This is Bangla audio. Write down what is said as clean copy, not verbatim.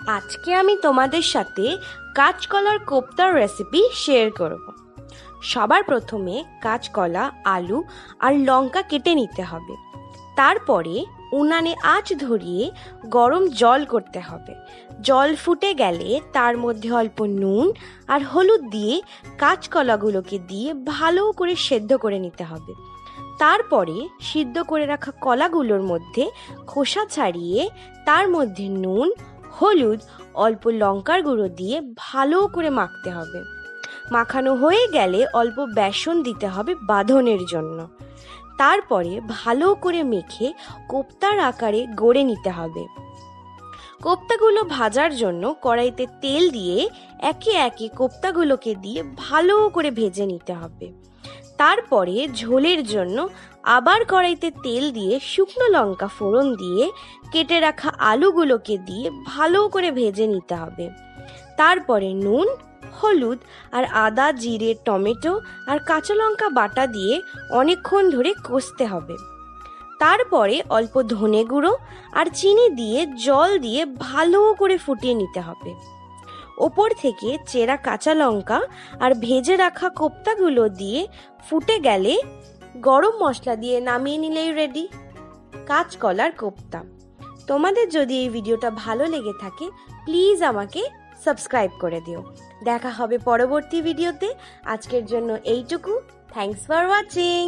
আজকে আমি তোমাদের সাথে কাঁচকলার কোপ্তার রেসিপি শেয়ার করব। সবার প্রথমে কাঁচকলা, আলু আর লঙ্কা কেটে নিতে হবে। তারপরে উনানে আঁচ ধরিয়ে গরম জল করতে হবে। জল ফুটে গেলে তার মধ্যে অল্প নুন আর হলুদ দিয়ে কাঁচকলাগুলোকে দিয়ে ভালো করে সেদ্ধ করে নিতে হবে। তারপরে সিদ্ধ করে রাখা কলাগুলোর মধ্যে খোসা ছাড়িয়ে তার মধ্যে নুন, হলুদ, অল্প লঙ্কার গুঁড়ো দিয়ে ভালো করে মাখতে হবে। মাখানো হয়ে গেলে অল্প বেসন দিতে হবে বাঁধনের জন্য। তারপরে ভালো করে মেখে কোপ্তার আকারে গড়ে নিতে হবে। কোপ্তাগুলো ভাজার জন্য কড়াইতে তেল দিয়ে একে একে কোপ্তাগুলোকে দিয়ে ভালো করে ভেজে নিতে হবে। তারপরে ঝোলের জন্য আবার কড়াইতে তেল দিয়ে শুকনো লঙ্কা ফোড়ন দিয়ে কেটে রাখা আলুগুলোকে দিয়ে ভালো করে ভেজে নিতে হবে। তারপরে নুন, হলুদ আর আদা, জিরে, টমেটো আর কাঁচা লঙ্কা বাটা দিয়ে অনেকক্ষণ ধরে কষতে হবে। তারপরে অল্প ধনে গুঁড়ো আর চিনি দিয়ে জল দিয়ে ভালো করে ফুটিয়ে নিতে হবে। ওপর থেকে চেরা কাঁচা লঙ্কা আর ভেজে রাখা কোপ্তাগুলো দিয়ে ফুটে গেলে গরম মশলা দিয়ে নামিয়ে নিলেই রেডি কাঁচকলার কোপ্তা। তোমাদের যদি এই ভিডিওটা ভালো লেগে থাকে প্লিজ আমাকে সাবস্ক্রাইব করে দিও। দেখা হবে পরবর্তী ভিডিওতে। আজকের জন্য এইটুকু। Thanks for watching.